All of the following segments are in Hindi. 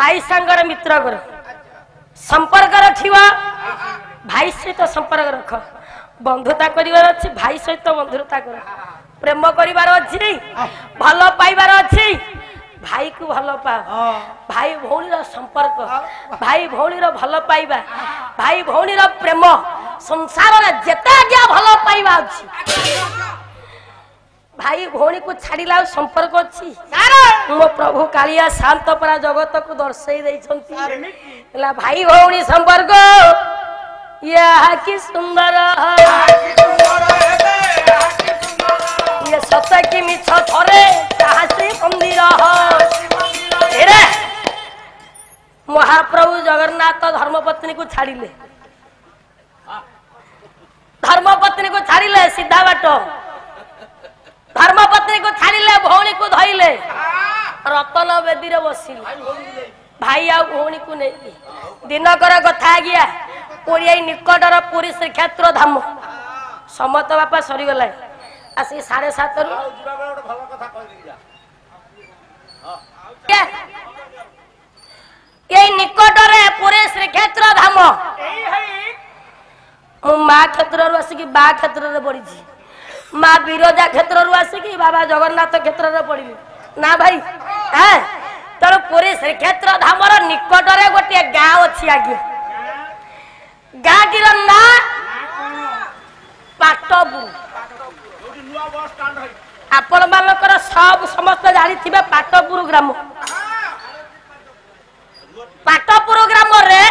भाई सांगर मित्र कर संपर्क रखिवा भाई सहित संपर्क रख बंधुता करिवार अछि भाई सहित बंधुता कर प्रेम करिवार अछि भलो पाइबार अछि भाई को भलो पा भाई भौणी रो संपर्क भाई भौणी रो भलो पाइबा भाई भौणी रो प्रेम संसार रे जेता गया भलो पाइबा अछि भाई भौणी को छाड़िला संपर्क अछि मो प्रभु कालिया शांत परा जगत को दर्शाई दैछंती भाई भौणी संपर्क यह कि सुंदर ये सत की मिछ थरे साहसी मंदिर महाप्रभु जगन्नाथ धर्मपत्नी को छाड़िले सीधा बाट धर्मपत्नी को छाड़िले भौणी को धइले रतन बेदी रे बसिले भाई आ भौणी को नहीं दिनकर कथा गया पुरी निकटर पुरी श्रीक्षेत्र धाम समत बापा सरीगला आसी 7:30 रु निकटरे पुरी श्रीक्षेत्र धाम माँ क्षेत्र रु आसिकी बा क्षेत्र बढ़ी माँ विरजा क्षेत्र रु आसिकी बाबा जगन्नाथ क्षेत्र में पड़ी ना भाई तेणु पुरी श्रीक्षेत्र धाम निकटरे गोटे गाँव अच्छी आगे गाँटीर ना पाटपुर आपण मानकर सब समस्त जानी पाटपुर ग्राम रे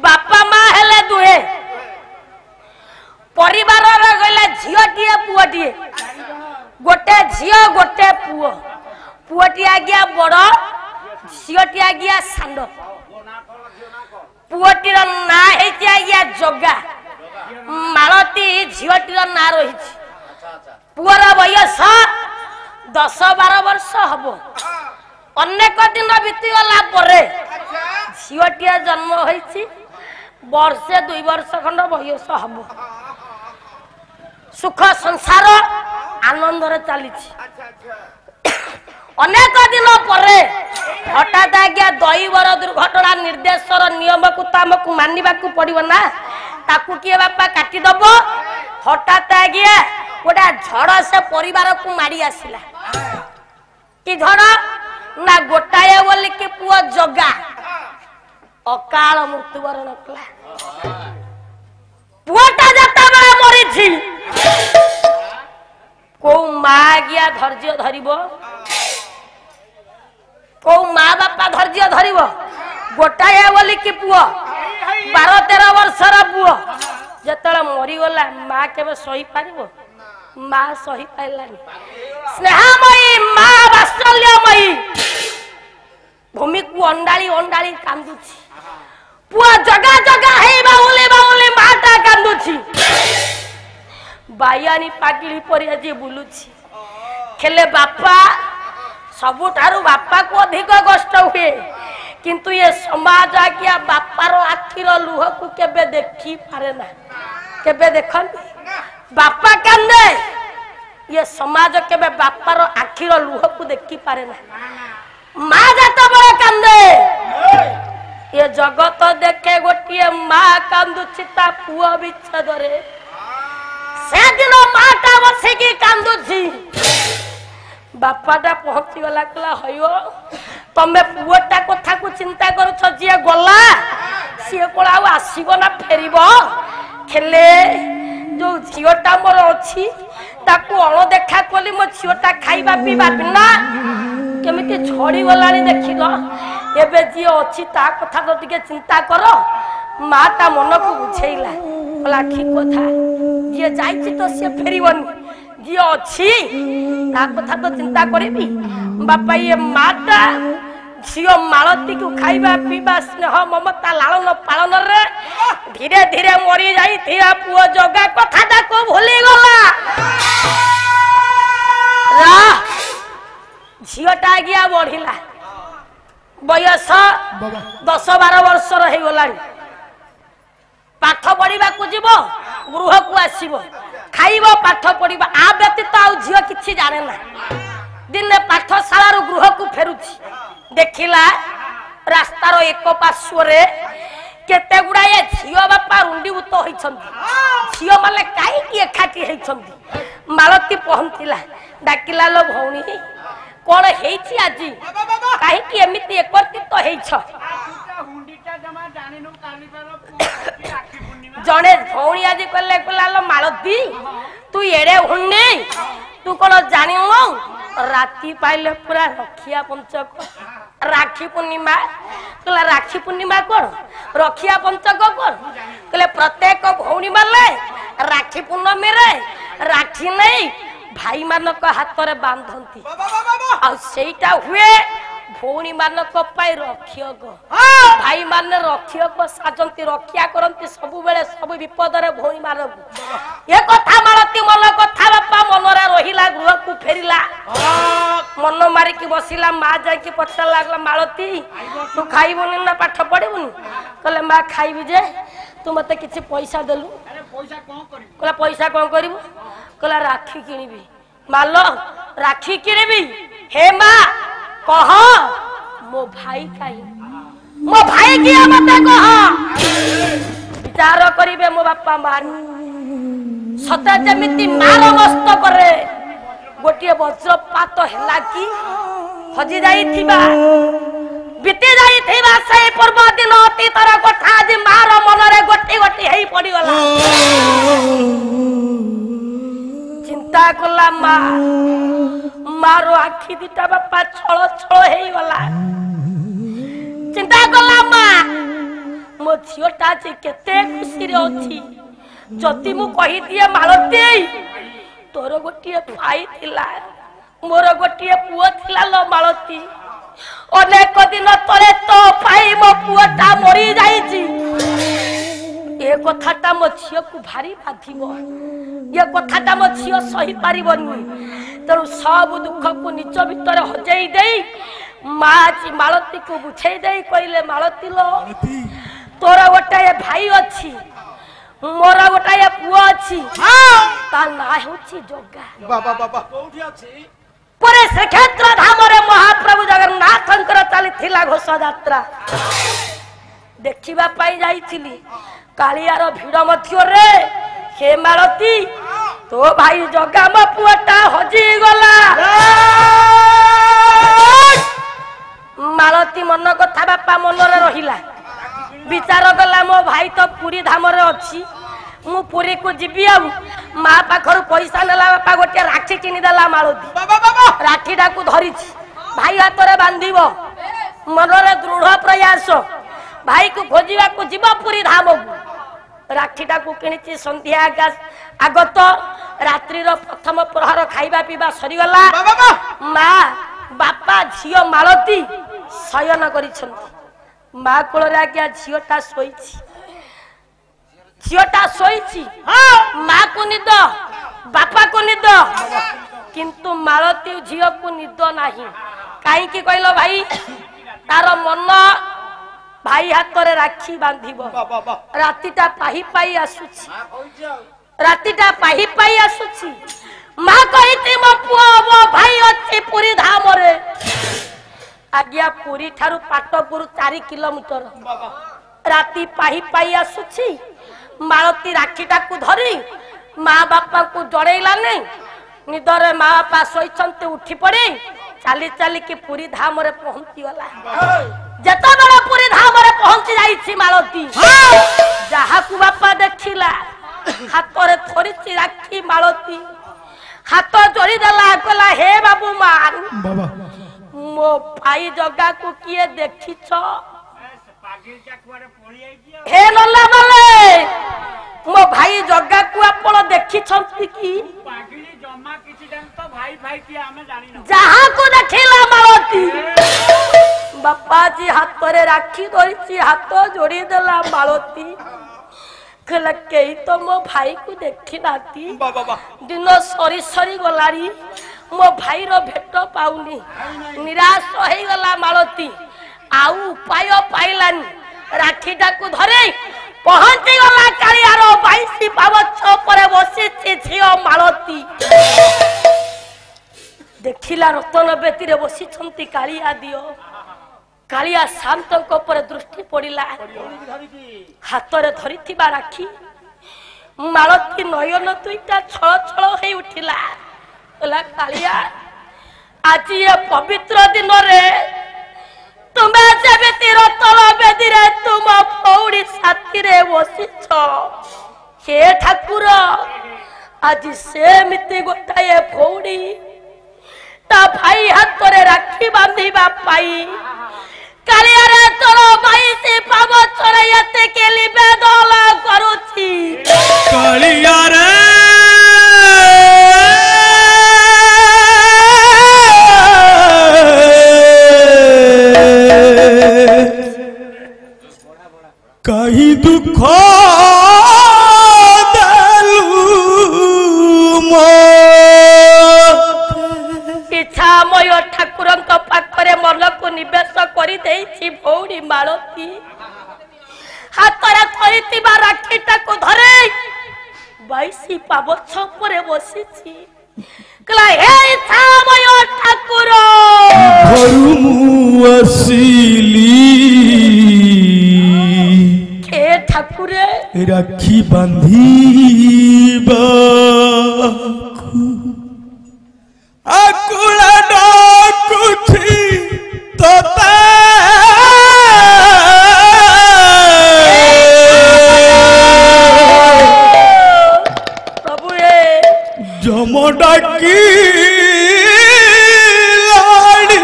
बापा माँ हेले दुहे परिवार गले झीटीए पुओटीए गोटे झील गोटे पुओ पुओटी आज्ञा बड़ झीटी आज्ञा सांड पुओटीर ना आज्ञा जगा मालती झीटीर ना रही पुअर बयस 10-12 वर्ष हम अनेक दिन बीतीगला झीटिया जन्म होती वर्षे 2 वर्ष खंड बयस हम सुख संसार आनंद चली अनेक दिन पर हठात आज्ञा दैवर दुर्घटना निर्देशर नियम को आमको मानवा पड़ो ना ताकू किए बापा काटिदब हठात आज्ञा गोटा झड़ से परिवार को मारी आसला कि झड़ ना गोटाए बोल कि पुआ जगा अकाल मृत्युवरण कला पुआटा जता बेला मरी को माँ गया धैर्य धरिब को माँ बापा धैर्य धरिब गोटाए बोल कि पुआ 12-13 वर्षर पुआ जतला मरीगला माँ केवे सही पारिब माँ सही पाइलानी स्नेहमयी माँ वात्सल्यमयी भूमि को अंडाली अंडाली कांदुची पुआ जगा जगा हे बाउले बाउले माटा कांदुची बायानी पागिली परिया जे बुलुची खेले बापा सबुठारु बापा को अधिक कष्ट हुए किंतु ये समाज आज्ञा बापार आखिर लुह को केबे देखी पारे ना केबे देखन बापा कांदे ये समाज केबे बापार आखिर लुह को देखी पारे ना माँ जाता बड़ा कांदे ये जगत देखे गोटे माँ कांदुची ता पुआ विच्छेद रे से दिन माटा बसिकी कांदुची बापाटा पहुंची गला कला हयो तमे पुओटा कथा को चिंता करूछ जे गला से कोला आसीबो ना फेरिबो खेले जो झियोटा मोर अछि ताको अण देखा कोली मो झियोटा खाइबा पीबा बिना केमिति छड़ी गलानी देखिलो एबे जी अछि ता कथा तो टिके चिंता करो माटा मन को बुझेइला बोला ठीक कथा जे जाइछि तो से फेरिबनी जी अच्छी ता कथा तो चिंता करेबी बापा ये माटा झील मालती को खाइबा पीबा स्नेह ममता लालन पालन रे धीरे धीरे मरी जाई पुओ जगा कथाटा को भूली गला झीलटा गया बढ़िला बयस 10-12 वर्ष रही गलानी पाठ पढ़ा को जीव गृह को आसब खाइब पाठ पढ़ा आ व्यतीत आउ झील कि जाने ना दिने पाठशाला गृह को फेरुची देखिला रास्तार एक पार्श्वरे केते गुड़ाए झियो बापा रुंडीभूत होइछंती झियो माले काई एकाठी होइछंती मालती पहुंचिला डाकिला लो भौणी कोन हेछि आजी काई कि एमिति एकत्रित हेछ जने भौणी आजी कहले कहला लो मालती तू एड़े हुन्नी तू कोन जानियो राती पाइले पूरा रखिया पंचक राखी पूर्णिमा कहला राखी पूर्णिमा कोन रखिया पंचक कोन कहले प्रत्येक भौणी माले राखी पूर्णमी रे राखी नहीं भाई मानक हाथ रे बांधंती आ सेटा हुए भौणी मानक पाई रक्षक भाई माने रक्षक साजंती रक्षा करंती सब बेले सब विपद रे भौणी मानक ए कथा मालती मन कथा बापा मन रे रहिला गृह को फेरिला मन मारी की बसिला मां जाय की पछा लागला मालती तू खाइबुनी ना पाठ पढिबुनी कहले मां खाइबी जे तू मते किछि पैसा देलु अरे पैसा कोन करिबू कहला पैसा कोन करिबू कहला राखी किनिबी मालो राखी किनिबी हे मां कह मो भाई काई मो भाई की मते कह विचार करिवे मो बापा मारी सदा जमिति मार मस्त करे गोटिए वज्रपात हैला की हजी जाई थिबा बीती जाई थिबा से पूर्व दिन अतीतर कथा जे मार मन रे गोटी गोटी हेई पड़ी गला चिंता कला मारो आखि दिटा बापा छळ छळ हेई गला चिंता कला मो झियोटा जे केते खुशी रे अछि जति मु कहि दिए मालती तोर गोटिए भाई थिला मोर गोटिए पुओ थिला लो मालती अनेक दिन तले तो भाई मो पुओटा मरी जाईची ए कथाटा मो झियो को भारी बाधिबो ये कथाटा मो झियो सही पारिबनी तेणु सब दुख को निज भीतर हजेई देई माँ जी मालती को बुझे दे कहले मालती लो तोर गोटे भाई अच्छी मोर गोटे पुओ अच्छी ता ना होची जोगा बाबा बाबा कोठी अछि परे श्रीक्षेत्र धाम रे महाप्रभु जगन्नाथंकर चली थिला घोष यात्रा देखिबा पाई जाईथिली कालियार भीड़ मध्य रे हे मालती तो भाई जगा म पुआटा हजी गला मालती मन कथा बापा मन रे रहिला विचार गला मो भाई तो पुरी धाम रे अछि मु पुरी को जिबी आ मां पाखर पैसा नेला बापा गोटे राखी किनी देला मालती राखीटा को धरी भाई हाथ रे बांधिबो मन रे दृढ़ प्रयास भाई को खोजिबा को जिबा पुरी धाम को राखीटा को किनिची संध्या आगत रात्रि रो प्रथम प्रहर खाइबा पीबा सरी गला मां बापा झियो मालती शयन करिछंती मां कोल रे आज्ञा झियोटा सोईची मां को निद बापा को निद किंतु मालती झियो को निद नाही काई की कहलो भाई तार मन भाई हाथ रे राखी बांधिबो रातीटा पाही पाई आसुची रातीटा पाही पाई आसुची मां कहिती मो पुओ मो भाई अछि पुरी धाम रे आज्ञा पुरी ठारू पाटपुर 4 किलोमीटर राती पाही पाई आसुची मालती राखीटा को धरी माँ बापा को जड़ेला नहीं निदरे माँ बापा सोईचंते उठी पड़े चाली चाली की पुरी धाम रे पहुंची गला जता बड़ा पुरी धाम रे पहुंची जाईची मालती जहा को बापा देखिला हाथ रे थोरीची राखी मालती हाथ जोड़ी देला कहला हे बाबू मान बाबा मो भाई जगा को किए देखिछ हे नल्ला माले मो भाई जगा को आपण देखि छंती की पागिली जम्मा किछि दिन तो भाई भाई की हमें जानि न जहां को देखिला मालती बापा जी हाथ रे राखी धरिछि हाथ जोड़ी देला मालती कहला के तो मो भाई को देखि नाती बाबा दिन सरी सरी गलारी मो भाई रो भेट पाउनी निराश होई गला मालती आउ उपाय पाइलानी राखीटा को धरे पहुंची गला कालियारो 22 पावछ परे बसी झियो मालती देखिला रतन बेती रे बसी छंती कालिया दियो कालिया शांत दृष्टि पड़ा हाथ में धरी राखी मालती नयन दुईटा छल छल हो उठिला कालिया आज ये पवित्र दिन रे तुम्हें जमी रतन बेदी रे तुम पौड़ी साथी रे बसीच हे ठाकुर आज सेमती गोटाए पौड़ी ता भाई हाथ में राखी बांधिबा पाई कालिया रे तोर भाई से पाव चढ़ाइते के निवेदन करुछि कालिया रे कहीं दुख इच्छामय ठाकुर पाखरे मन को निवेश कर भौणी मालती हाथ में राखीटा को धरे 22 पावछ पर बसी ठाकुर ठाकुर राखी बांधिबा आकुल डाकुथी तोते प्रभु जम डाकी लाड़ी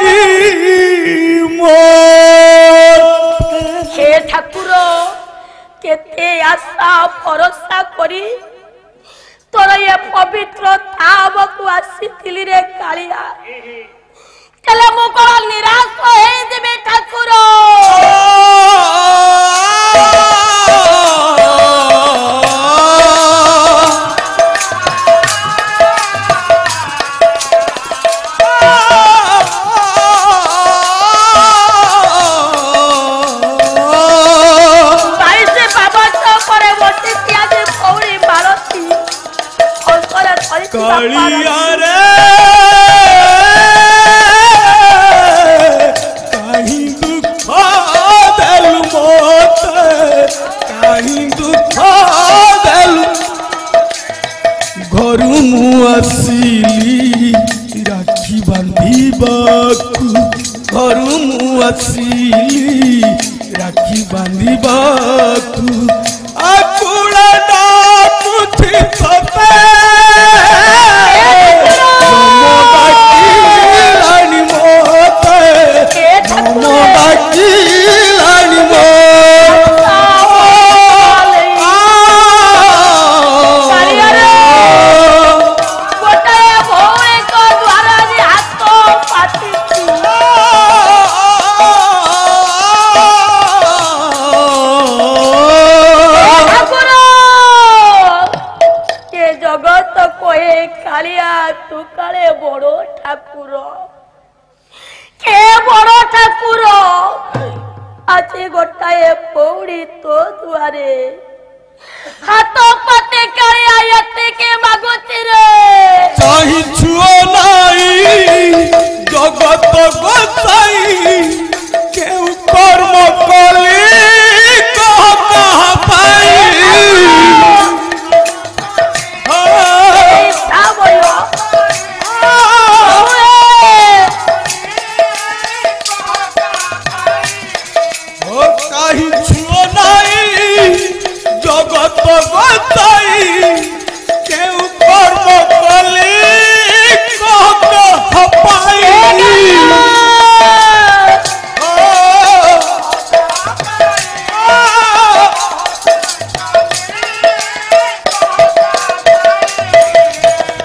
हे ठाकुर केते आशा भरोसा करी तोर ये पवित्र ताब को आसी रे कालिया चले मु कोन निराश हे देबे ठाकुर कालिया रे कहीं दुख देलु मोते कहीं दुख देलु घरु मु आसिली राखी बांधिबाकू घरु मु आसिली राखी बांधिबाकू आकुला डाकुथी तोते गोटाए पौड़ी तो दुआरे हाथ पते कालिया के मागुची रे चाही छुओ नाई जगत गोसाई केउ कर्म कली कहा पाई जगत गोसाई केउ कर्म कली कहा पाई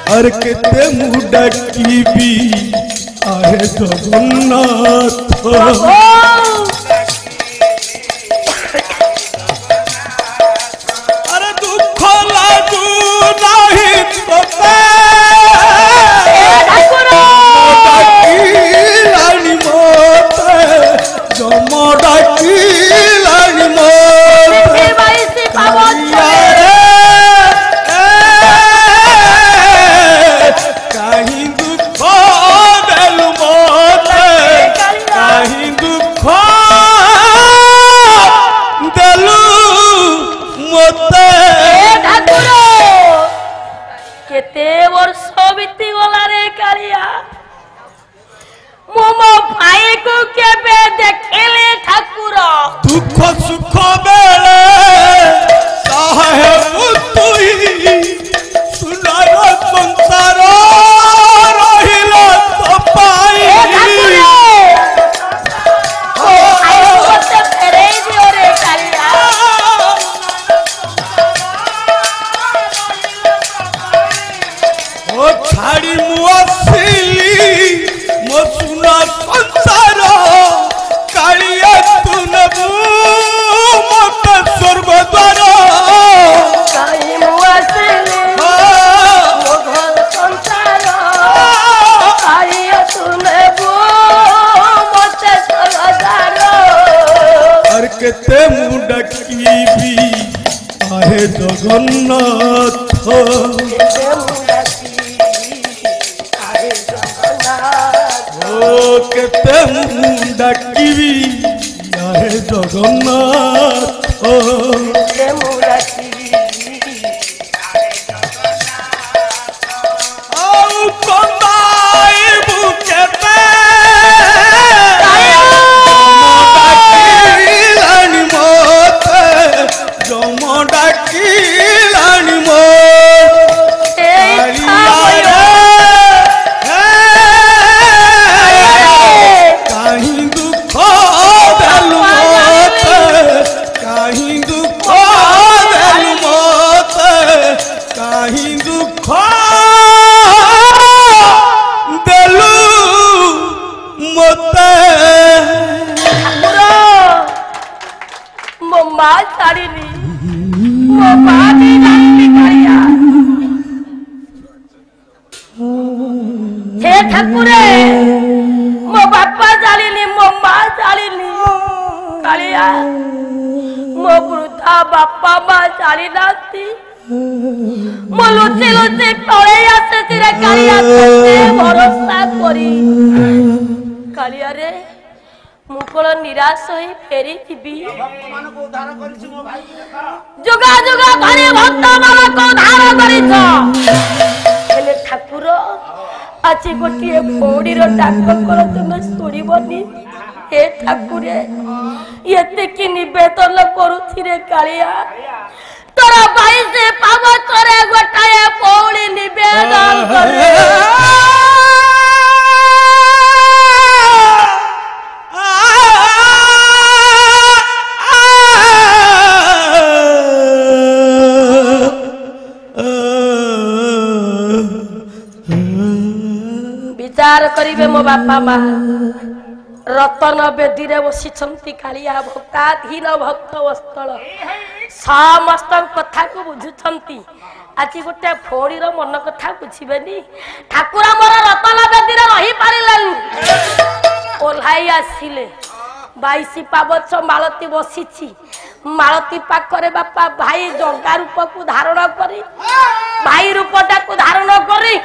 हर केते मुडा की भी आहे जगन्नाथ कहीं दुख कालिया मो भाई को केबे देखले ठाकुर दुख सुख बेले साहेब तुई सुनार संसार रहिल तो पाई छाड़ी मुआसिली मो सुना संसार कालिया तू नबू मत स्वर्ग द्वार छाड़ी मुआसिली मो घर संसार कालिया तू नबू मत स्वर्ग द्वार और केते मुंडा की भी आहे जगन्नाथ केते मुंडा की आहे जगन्नाथ आउ कंदाई बुकेते डाकिलानी मत जम डाकिलानी ठाकुरे मो बापा जालिनी मो माँ जालिनी कालिया मो वृद्धा बापा माँ जाली नाती मो लुचि लुचि तले आसे कालिया भरोसा करी कालिया रे मु कोन निराश होई फेरी जीवी जुगा जुगा धरी भक्त मान को धार करिछ हेले ठाकुर आज गोटे पौड़ी डाक कर तुम शुणबनी हे ठाकुरे ये नवेदन करुरे कालिया तोरा भाई से पावचरे गोटाए पौड़ी नवेदन करे विचार करिवे मो बापा माँ रतन बेदी रे बसी कालिया भक्ताधीन भक्त वस्तल समस्त कथा को बुझुंती आज गोटे भौणीर मन कथा बुझेनि ठाकुर मोर रतन बेदी रे रही पारिलानी ओल्हाई आसिले 22 पावच मालती बसी मालती पाखरे बापा भाई जंगा रूप को धारण करी भाई रूपटा को धारण करी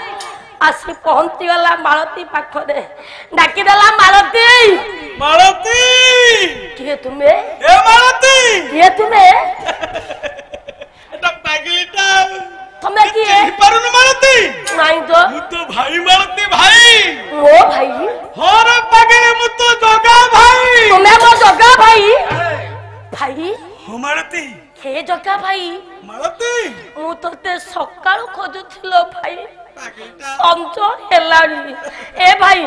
आसी पहुंची गला मालती पाखरे डाकीदेला मालती मालती किए तुम्हें ए मालती किए तुम्हें एटा पागलीटा तुम्हें किए पारुन मालती नहीं तो मु तो भाई मालती भाई मो भाई होर पागले मु तो जगा भाई तुम्हें मो जगा भाई भाई हो मालती के जगा भाई मालती मु तोते सकाळ खोजुथिलो भाई संजो हेलानी ए भाई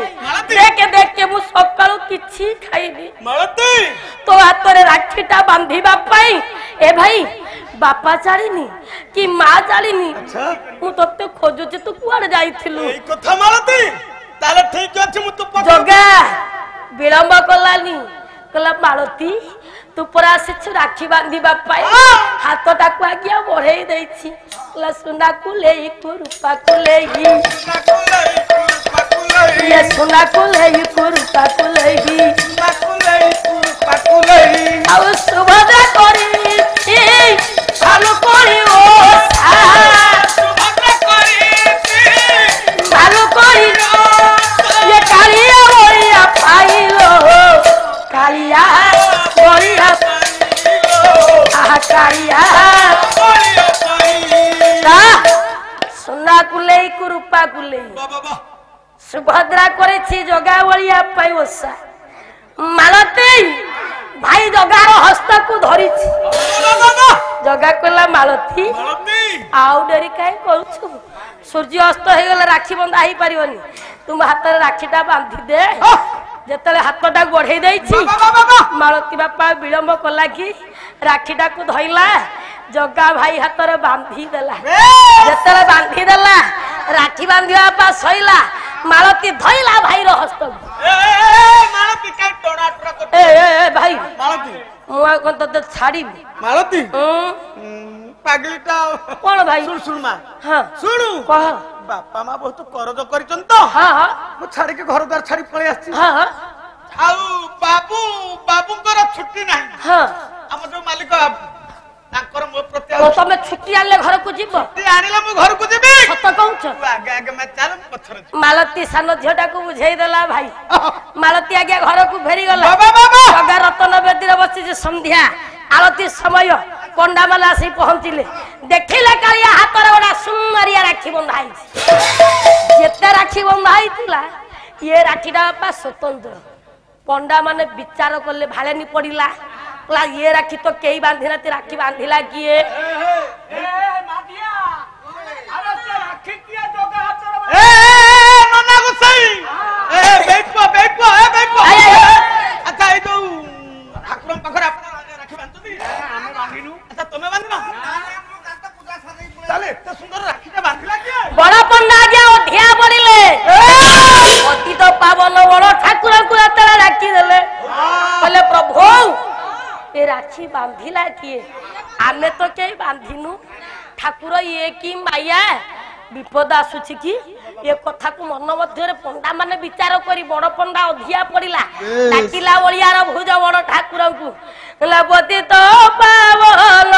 देख देख के मु सकाळु किछि खाइनी मालती तो हातरे राखीटा बांधिबा पई ए भाई बापा जालिनी कि मां जालिनी अच्छा मु तोते खोजुछि तू कुआड जाइथिलु ए कथा मालती ताले ठीक अछि मु तो जगा विलंब कलानी कला मालती तू परा से राखी बांधिबा पाई हाथटा को आज्ञा बढ़ाई देछि कला सुना को लेई को रूपा को लेई ये सुना को लेई को रूपा को लेई आउ सुभद्रा करी ए भालो करी ओ सुभद्रा करी भालो करी ये कालिया होइया पाइलो कालिया होइया आहा कालिया होइया पाइलो सुना कुले को रूपा कुले बाबा सुभद्रा करे जगावलिया पाई ओषा मालती भाई जगार हस्त को धरी जगा कहला मालती आउ डेरी कहीं करू सूर्य अस्त हो गला राखी बंधा ही पारिबनी तुम हाथ में राखीटा बांधी दे जेतले हाथटा गढ़े देछि मालती बापा विलंब कला कि राखीटा को धइला जगा भाई हाथ में बांधी देला जेतले बांधी देला राखी बांधिया पा सइला मालती धइला भाई रो हस्त मालती का टोना टोरा ए भाई मालती मुआ कोन त छाड़ी मालती पागलीटा कोन भाई सुन सुन मा हां सुनु कह बापा मां बहुत करज करिचन तो हां हां मु छाड़ी के घर द्वार छाड़ी पळे आछि हां हां आउ बाबू कर छुट्टी नाही हां हम जो मालिक तांकर मो प्रति तो तमे छुट्टी आले घर को जीव छुट्टी आनिले मु घर को जेबी सत कहउछ तू आगे आगे मैं चल पछरे मालती सान झियोटा को बुझाई देला भाई मालती आगे घर को फेरी गला बाबा बाबा जगा रतन बेदीर बसी जे संध्या आरती समय पंडा माला आसी पहुंचिले देखिले कालिया हाथ रे ओडा सुंदरिया राखी बंधाई जेते राखी बंधाई थिला ये राखीटा पा स्वतंत्र पंडा माने विचार करले भालेनी पड़िला ला ये राखी तो केई बांधिना ते राखी बांधिला किए मादिया अरे से राखी किया जोगा हाथ नन्ना गुसाई बैठ पो अच्छा ए तो ठाकुर पखर अपन राखी बांधती हम बांधिनु अच्छा तुमे बांधिना चले तो सुंदर राखीटा बांधिला के बड़ा पंडा गया ओधिया पड़िले अति तो पावन बड़ ठाकुर को तला राखी देले कहले प्रभु ए राखी बांधिला किए आमे तो के बांधिनु ठाकुर ये की माया विपद आसुछि कि ये कथा को मन मध्य रे पंडा माने विचार करी बड़ पंडा अधिया पड़िला डाकिला ओलियार भुज बड़ ठाकुर को कहला पति तो पावन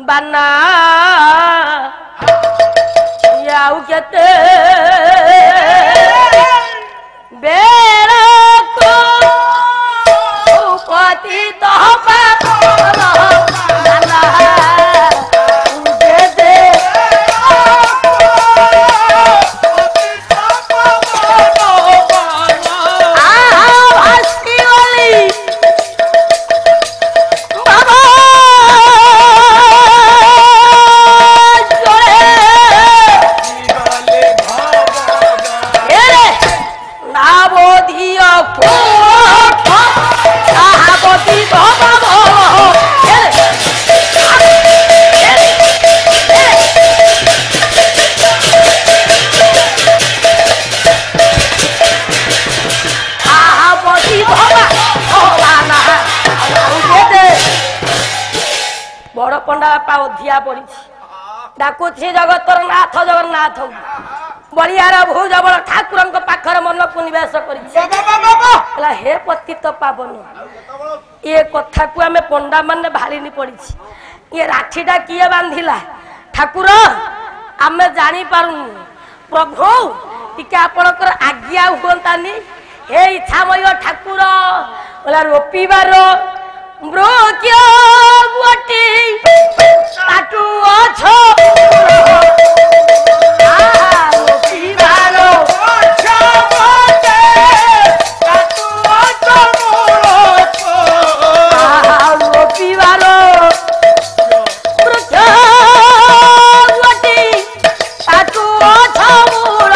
बाना याउ केते बेरा को पति तो पावन बाना दे दे बड़ पंडा बापा अधिया पड़ी डाकुछि जगतर नाथ जगन्नाथ बलियार भुज बड़ ठाकुर पाखर मन को निवेश कर हे पतित पावन ये कथा को आम पंडा मान भारी पड़ी ये राखीटा किए बांधिला ठाकुर आम जानी पारुनु प्रभु टिके आपणकर आज्ञा हुअंतानी हे इच्छामय ठाकुर बोला रोपिबार मृग्य गोटी ताटू अछ रोपिबार रोपिबार मृग्य गोटी ताटू अछ मूल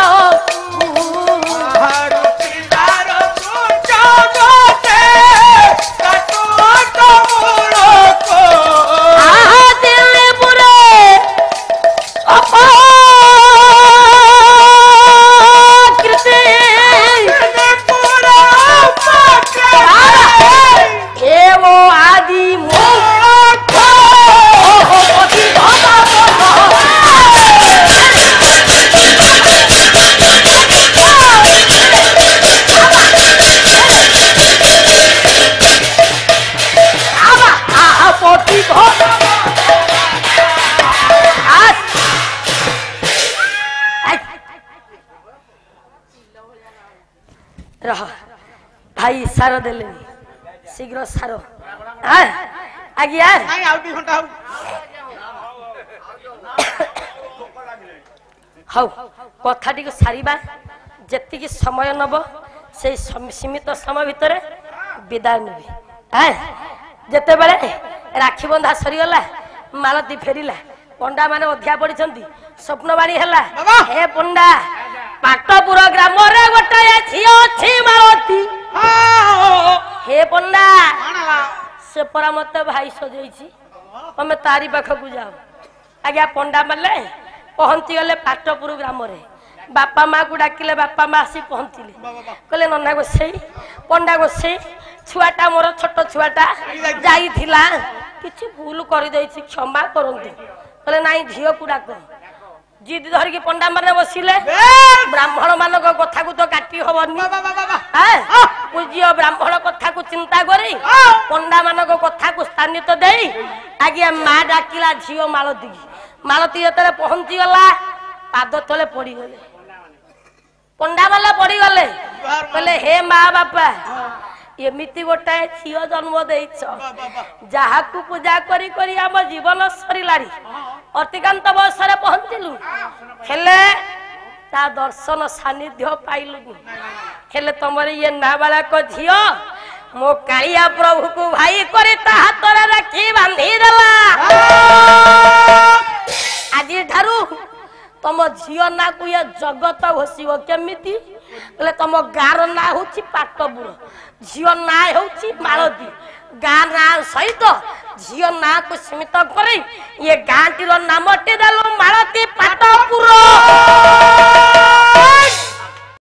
भाई सार देले शीघ्र सार आज्ञा नहीं आउ 2 घंटा हौ कथा टी सारिबा ଯେତିକି ସମୟ ନବ ସେଇ ସୀମିତ ସମୟ ଭିତରେ ବିଦାୟ ନେବି। ଯେତେବେଳେ ରାକ୍ଷୀ ବନ୍ଧା ସରିଗଲା ମାଳତୀ ଫେରିଲା ପଣ୍ଡା ମାନେ ଅଧିଆ ପଡିଛନ୍ତି ସ୍ୱପ୍ନବାଣୀ ହେଲା ହେ ପଣ୍ଡା ପାଟପୁର ଗ୍ରାମରେ ଗୋଟାଏ ଝିଅ ଅଛି ମାଳତୀ। ହେ ପଣ୍ଡା ସେ ପରା ମତେ ଭାଇ ସଜେଇଛି ତମେ ତାରି ପାଖକୁ ଯାଅ। ଆଜ୍ଞା ପଣ୍ଡା ମାନେ ପହଞ୍ଚି ଗଲେ ପାଟପୁର ଗ୍ରାମରେ ବାପା ମା କୁ ଡାକିଲେ ବାପା ମା ଆସି ପହଞ୍ଚିଲେ କହିଲେ ନନା ଗୋସେଇ ପଣ୍ଡା ଗୋସେଇ ଛୁଆଟା ମୋର ଛୋଟ ଛୁଆଟା ଯାଇଥିଲା କିଛି ଭୁଲ କରିଦେଇଛି କ୍ଷମା କରନ୍ତୁ। କହିଲେ ନାଇଁ ଝିଅକୁ ଡାକ। ଜିଦ ଧରିକି ପଣ୍ଡା ମାନେ ବସିଲେ ବ୍ରାହ୍ମଣ ମାନଙ୍କ କଥାକୁ ତ କାଟି ହବନି ପୂଜ୍ୟ ବ୍ରାହ୍ମଣ କଥାକୁ ଚିନ୍ତା କରି ପଣ୍ଡା ମାନଙ୍କ କଥାକୁ ସ୍ଥାନିତ ଦେଇ ଆଜ୍ଞା ମା ଡାକିଲା ଝିଅ ମାଳତୀ। ମାଳତୀ ଯେତେବେଳେ ପହଞ୍ଚି ଗଲା ପାଦ ତଳେ ପଡିଗଲେ ପଣ୍ଡା ମାନେ ପଡିଗଲେ କହିଲେ ହେ ମା ବାପା ଏମିତି ଗୋଟାଏ ଝିଅ ଜନ୍ମ ଦେଇଛ ଯାହାକୁ ପୂଜା କରି କରି ଆମ ଜୀବନ ସରିଲାଣି ଅତିକାନ୍ତ ବୟସରେ ପହଞ୍ଚିଲୁ ହେଲେ ତା ଦର୍ଶନ ସାନ୍ନିଧ୍ୟ ପାଇଲୁନି। ହେଲେ ତମର ଇଏ ନାବାଳକ ଝିଅ ମୋ କାଳିଆ ପ୍ରଭୁକୁ ଭାଇ କରି ତା ହାତରେ ରାକ୍ଷୀ ବାନ୍ଧିଦେଲା। ଆଜି ଠାରୁ ତମ ଝିଅ ନାଁ କୁ ଇଏ ଜଗତ ଘୋଷିବ କେମିତି ବୋଲେ ତମ ଗାଁର ନାଁ ହଉଛି ପାଟପୁର ଝିଅ ନାଁ ହେଉଛି ମାଳତୀ। ଗାଁ ନାଁ ସହିତ ଝିଅ ନାଁ କୁ ସୀମିତ କରି ଇଏ ଗାଁଟିର ନାମଟି ଦେଲୁ